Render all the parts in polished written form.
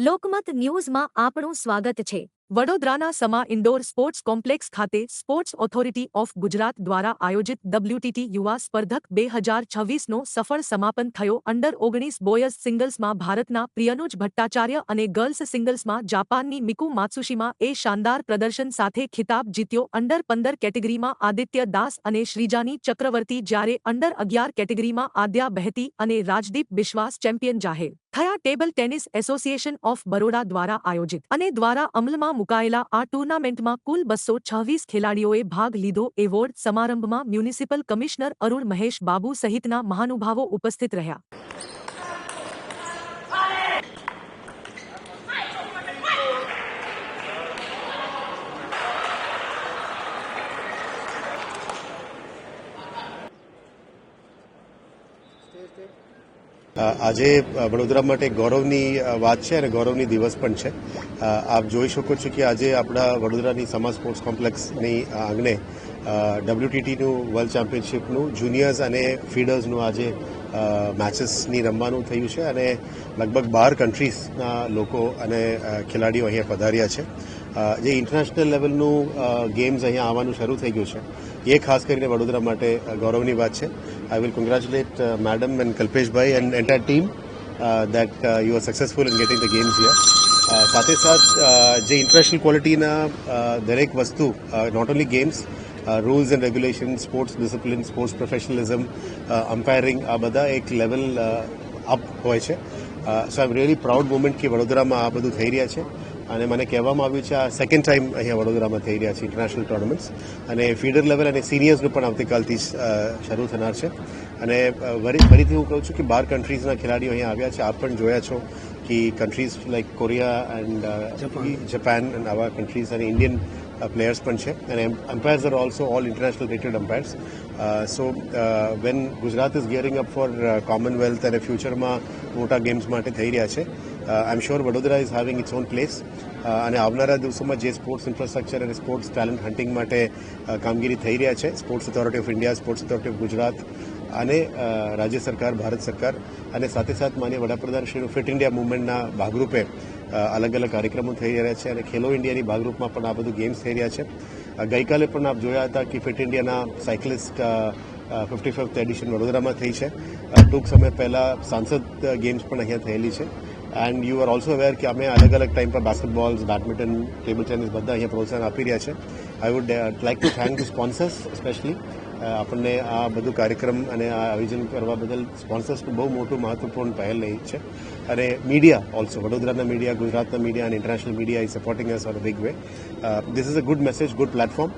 લોકમત ન્યૂઝમાં આપનું સ્વાગત છે। વડોદરાના સમા ઇન્ડોર સ્પોર્ટ્સ કોમ્પ્લેક્સ ખાતે સ્પોર્ટ્સ ઓથોરિટી ઓફ ગુજરાત દ્વારા આયોજિત WTT યુવા સ્પર્ધક 2026નો સફળ સમાપન થયો। અંડર-19 બોયઝ સિંગલ્સમાં ભારતના પ્રિયનુજ ભટ્ટાચાર્ય અને ગર્લ્સ સિંગલ્સમાં જાપાનની મિકુ માત્સુશીમા એ શાનદાર પ્રદર્શન સાથે ખિતાબ જીત્યો। અંડર-15 કેટેગરીમાં આદિત્ય દાસ અને શ્રીજાની ચક્રવર્તી જ્યારે અંડર-11 કેટેગરીમાં આદ્યા બહેતી અને રાજદીપ બિશ્વાસ ચેમ્પિયન જાહેર થયા। Table tennis association of Baroda દ્વારા આયોજિત અને દ્વારા અમલમાં મુકાયેલા આ ટુર્નામેન્ટમાં કુલ 226 ખેલાડીઓએ ભાગ લીધો। એવોર્ડ સમારંભમાં મ્યુનિસિપલ કમિશનર અરુણ મહેશ બાબુ સહિતના મહાનુભાવો ઉપસ્થિત રહ્યા। આજે વડોદરા માટે ગૌરવની વાત છે અને ગૌરવની દિવસ પણ છે। આપ જોઈ શકો છો કે આજે આપણા વડોદરાની સમા સ્પોર્ટ્સ કોમ્પ્લેક્સની આંગણે WTTનું વર્લ્ડ ચેમ્પિયનશિપનું જુનિયર્સ અને ફીડર્સનું આજે મેચેસની રમવાનું થયું છે અને લગભગ 12 કન્ટ્રીઝના લોકો અને ખેલાડીઓ અહીંયા પધાર્યા છે। જે ઇન્ટરનેશનલ લેવલનું ગેમ્સ અહીંયા આવવાનું શરૂ થઈ ગયું છે એ ખાસ કરીને વડોદરા માટે ગૌરવની વાત છે। I will congratulate Madam and Kalpeshbhai and entire team that you are successful in getting the games here. સાથે સાથ જે ઇન્ટરનેશનલ ક્વોલિટીના દરેક વસ્તુ not only games rules and regulation sports discipline sports professionalism umpiring આ બધા એક લેવલ અપ હોય છે। So I am really proud moment કે વડોદરામાં આ બધું થઈ રહ્યા છે અને મને કહેવામાં આવ્યું છે આ સેકન્ડ ટાઈમ અહીંયા વડોદરામાં થઈ રહ્યા છે ઇન્ટરનેશનલ ટુર્નામેન્ટ્સ અને ફીડર લેવલ અને સિનિયર્સનું પણ આવતીકાલથી શરૂ થનાર છે અને ફરીથી હું કહું છું કે 12 કન્ટ્રીઝના ખેલાડીઓ અહીંયા આવ્યા છે। આપ પણ જોયા છો કે countries like Korea and Japan and આવા કન્ટ્રીઝ અને ઇન્ડિયન પ્લેયર્સ પણ છે અને umpires are also all international rated umpires. So when Gujarat is gearing up for Commonwealth અને ફ્યુચરમાં મોટા ગેમ્સ માટે થઈ રહ્યા છે I am sure Vadodara is having its own place અને આવનારા દિવસોમાં જે સ્પોર્ટ્સ ઇન્ફ્રાસ્ટ્રક્ચર અને સ્પોર્ટ્સ ટેલેન્ટ હન્ટિંગ માટે કામગીરી થઈ રહ્યા છે Sports Authority of India sports Authority of Gujarat અને રાજ્ય સરકાર ભારત સરકાર અને સાથે સાથ માનીય વડાપ્રધાનશ્રીનું ફિટ ઇન્ડિયા મુવમેન્ટના ભાગરૂપે અલગ અલગ કાર્યક્રમો થઈ રહ્યા છે અને ખેલો ઇન્ડિયાની ભાગરૂપમાં પણ આ બધું ગેમ્સ થઈ રહ્યા છે। ગઈકાલે પણ આપ જોયા હતા કે ફિટ ઇન્ડિયાના સાયકલિસ્ટ 55th એડિશન વડોદરામાં થઈ છે। ટૂંક સમય પહેલાં સાંસદ ગેમ્સ પણ અહીંયા થયેલી છે and you are also aware કે અમે અલગ અલગ ટાઈમ પર બાસ્કેટબોલ્સ બેડમિન્ટન ટેબલ ટેનિસ બધા અહીંયા પ્રોત્સાહન આપી રહ્યા છે। I would like to thank the sponsors specially આપણને આ બધું કાર્યક્રમ અને આ આયોજન કરવા બદલ સ્પોન્સર્સનું બહુ મોટું મહત્વપૂર્ણ પહેલ રહી છે અને મીડિયા ઓલ્સો વડોદરાના મીડિયા ગુજરાતના મીડિયા અને international media is supporting us on a big way. This is a good message good platform.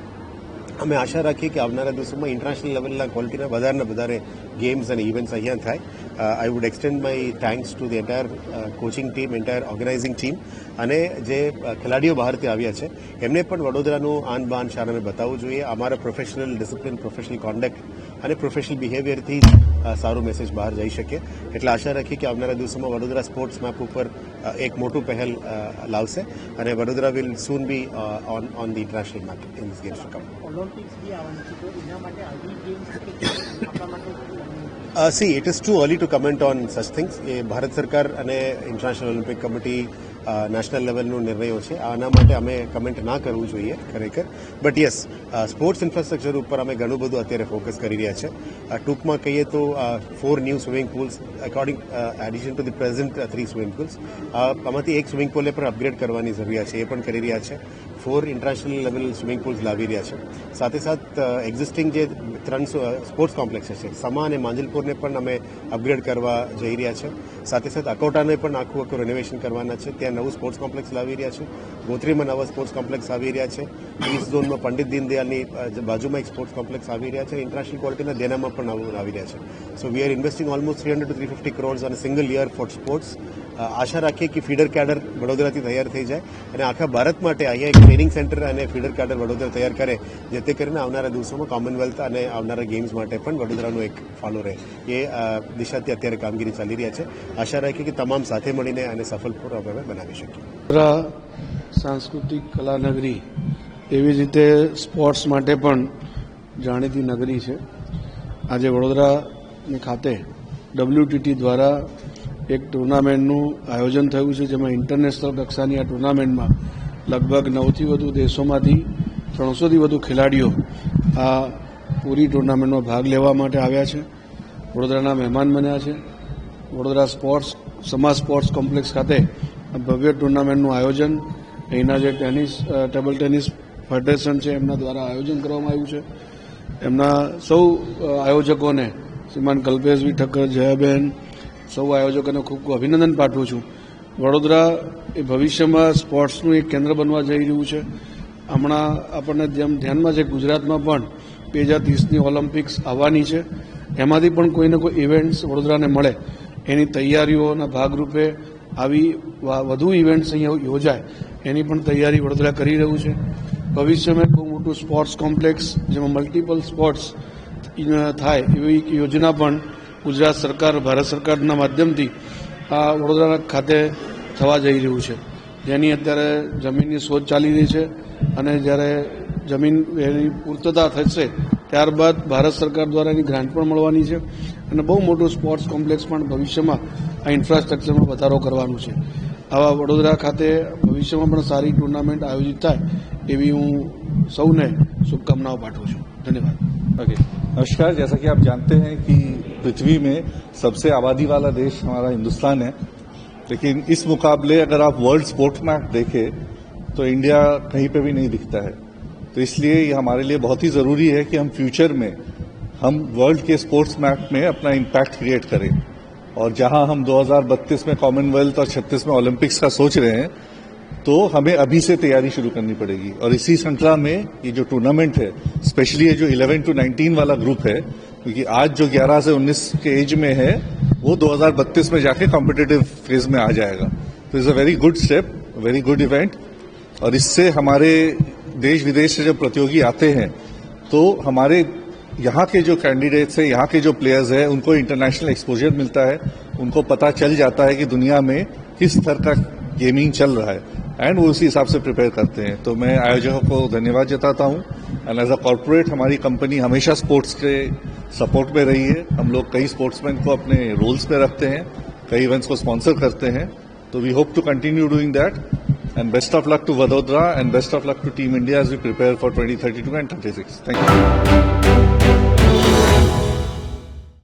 અમે આશા રાખીએ કે આવનારા દિવસોમાં ઇન્ટરનેશનલ લેવલના ક્વોલિટીના વધારે ગેમ્સ અને ઇવેન્ટ્સ અહીંયા થાય। I would extend my thanks to the entire coaching team entire organising team અને જે ખેલાડીઓ બહારથી આવ્યા છે એમને પણ વડોદરાનું આન બાન શાન અમે બતાવવું જોઈએ। અમારા પ્રોફેશનલ ડિસિપ્લિન પ્રોફેશનલ કોન્ડક્ટ અને પ્રોફેશનલ બિહેવિયરથી જ સારો મેસેજ બહાર જઈ શકે એટલે આશા રાખીએ કે આવનારા દિવસોમાં વડોદરા સ્પોર્ટ્સ મેપ ઉપર એક મોટું પહેલ લાવશે અને Vadodara will soon be on the international map in this games to come. See, it is too early to comment on such things. એ ભારત સરકાર અને ઇન્ટરનેશનલ ઓલિમ્પિક કમિટી નેશનલ લેવલનો નિર્ણયો છે આના માટે અમે કમેન્ટ ના કરવું જોઈએ ખરેખર બટ યસ સ્પોર્ટ્સ ઇન્ફ્રાસ્ટ્રક્ચર ઉપર અમે ઘણું બધું અત્યારે ફોકસ કરી રહ્યા છે। ટૂંકમાં કહીએ તો 4 new swimming pulls according addition to the present 3 swimming pulls આમાંથી એક સ્વિમિંગ પુલને પણ અપગ્રેડ કરવાની જરૂરિયાત છે એ પણ કરી રહ્યા છે। 4 ઇન્ટરનેશનલ લેવલ સ્વિમિંગ પુલ્સ લાવી રહ્યા છે। સાથે સાથ એક્ઝિસ્ટિંગ જે 3 સ્પોર્ટ્સ કોમ્પ્લેક્સ છે સમા અને માંજલપુરને પણ અમે અપગ્રેડ કરવા જઈ રહ્યા છે। સાથે સાથ અકોટાને પણ આખું રિનોવેશન કરવાના છે ત્યાં નવું સ્પોર્ટ્સ કોમ્પ્લેક્સ લાવી રહ્યા છે। ગોત્રીમાં નવા સ્પોર્ટ્સ કોમ્પ્લેક્સ આવી રહ્યા છે। ઈસ્ટ ઝોનમાં પંડિત દીનદયાળની બાજુમાં એક સ્પોર્ટ્સ કોમ્પ્લેક્સ આવી રહ્યા છે। ઇન્ટરનેશનલ ક્વોલિટીના દેનામાં પણ આવી રહ્યા છે। So we are investing almost 300 to 350 crores on a single year for sports. આશા રાખીએ કે ફીડર કેડર વડોદરાથી તૈયાર થઈ જાય અને આખા ભારત માટે અહીંયા એક ટ્રેનિંગ સેન્ટર અને ફીડર કેડર વડોદરા તૈયાર કરે જેથી કરીને આવનારા દિવસોમાં કોમનવેલ્થ અને આવનારા ગેમ્સ માટે પણ વડોદરાનું એક ફાળો રહે એ દિશાથી અત્યારે કામગીરી ચાલી રહ્યા છે। આશા રાખીએ કે તમામ સાથે મળીને અને સફળપૂર્વક અમે બનાવી શકીએ। સાંસ્કૃતિક કલાનગરી એવી જ રીતે સ્પોર્ટ્સ માટે પણ જાણીતી નગરી છે। આજે વડોદરા ખાતે WTT દ્વારા એક ટુર્નામેન્ટનું આયોજન થયું છે, જેમાં ઇન્ટરનેશનલ કક્ષાની આ ટુર્નામેન્ટમાં લગભગ 9થી વધુ દેશોમાંથી 300થી વધુ ખેલાડીઓ આ પૂરી ટુર્નામેન્ટમાં ભાગ લેવા માટે આવ્યા છે, વડોદરાના મહેમાન બન્યા છે. વડોદરા સમાજ સ્પોર્ટ્સ કોમ્પ્લેક્સ ખાતે ભવ્ય ટુર્નામેન્ટનું આયોજન અહીંના જે ટેબલ ટેનિસ ફેડરેશન છે એમના દ્વારા આયોજન કરવામાં આવ્યું છે. એમના સૌ આયોજકોને શ્રીમાન કલ્પેશભાઈ ઠક્કર, જયાબેન, સૌ આયોજકોને ખૂબ ખૂબ અભિનંદન પાઠવું છું. વડોદરા એ ભવિષ્યમાં સ્પોર્ટ્સનું એક કેન્દ્ર બનવા જઈ રહ્યું છે. હમણાં આપણને જેમ ધ્યાનમાં છે, ગુજરાતમાં પણ 2030ની ઓલિમ્પિક્સ આવવાની છે. એમાંથી પણ કોઈને કોઈ ઇવેન્ટ્સ વડોદરાને મળે એની તૈયારીઓના ભાગરૂપે આવી વધુ ઇવેન્ટ્સ અહીંયા યોજાય એની પણ તૈયારી વડોદરા કરી રહ્યું છે. ભવિષ્યમાં ખૂબ મોટું સ્પોર્ટ્સ કોમ્પ્લેક્સ જેમાં મલ્ટિપલ સ્પોર્ટ્સ થાય એવી યોજના પણ ગુજરાત સરકાર, ભારત સરકારના માધ્યમથી આ વડોદરા ખાતે થવા જઈ રહ્યું છે, જેની અત્યારે જમીનની શોધ ચાલી રહી છે. અને જ્યારે જમીન એની પૂર્તતા થશે ત્યારબાદ ભારત સરકાર દ્વારા એની ગ્રાન્ટ પણ મળવાની છે અને બહુ મોટું સ્પોર્ટ્સ કોમ્પ્લેક્સ પણ ભવિષ્યમાં આ ઇન્ફ્રાસ્ટ્રક્ચરમાં વધારો કરવાનું છે. આવા વડોદરા ખાતે ભવિષ્યમાં પણ સારી ટુર્નામેન્ટ આયોજિત થાય એવી હું સૌને શુભકામનાઓ પાઠવું છું. ધન્યવાદ. ओके, नमस्कार. जैसा कि आप जानते हैं कि पृथ्वी में सबसे आबादी वाला देश हमारा हिंदुस्तान है, लेकिन इस मुकाबले अगर आप वर्ल्ड स्पोर्ट्स मैप देखें तो इंडिया कहीं पे भी नहीं दिखता है. तो इसलिए ये हमारे लिए बहुत ही ज़रूरी है कि हम फ्यूचर में हम वर्ल्ड के स्पोर्ट्स मैप में अपना इम्पैक्ट क्रिएट करें. और जहां हम 2032 में कॉमनवेल्थ और 36 में ओलंपिक्स का सोच रहे हैं, तो हमें अभी से तैयारी शुरू करनी पड़ेगी. और इसी श्रृंखला में ये जो टूर्नामेंट है, स्पेशली ये जो 11 to 19 वाला ग्रुप है, क्योंकि आज जो 11 से 19 के एज में है वो 2032 में जाके कॉम्पिटिटिव फेज में आ जाएगा. तो it's a very good step, very good event. और इससे हमारे देश विदेश से जब प्रतियोगी आते हैं तो हमारे यहाँ के जो कैंडिडेट्स हैं, यहाँ के जो प्लेयर्स हैं, उनको इंटरनेशनल एक्सपोजर मिलता है, उनको पता चल जाता है कि दुनिया में किस स्तर का गेमिंग चल रहा है एंड वो उसी हिसाब से प्रिपेयर करते हैं. तो मैं आयोजकों को धन्यवाद जताता हूँ. एंड एज अ कॉर्पोरेट हमारी कंपनी हमेशा स्पोर्ट्स के सपोर्ट में रही है. हम लोग कई स्पोर्ट्समैन को अपने रोल्स में रखते हैं, कई इवेंट्स को स्पॉन्सर करते हैं. तो we hope to continue doing that. And best of luck to Vadodara and best of luck to team India as we prepare for 2032 and 36. Thank you.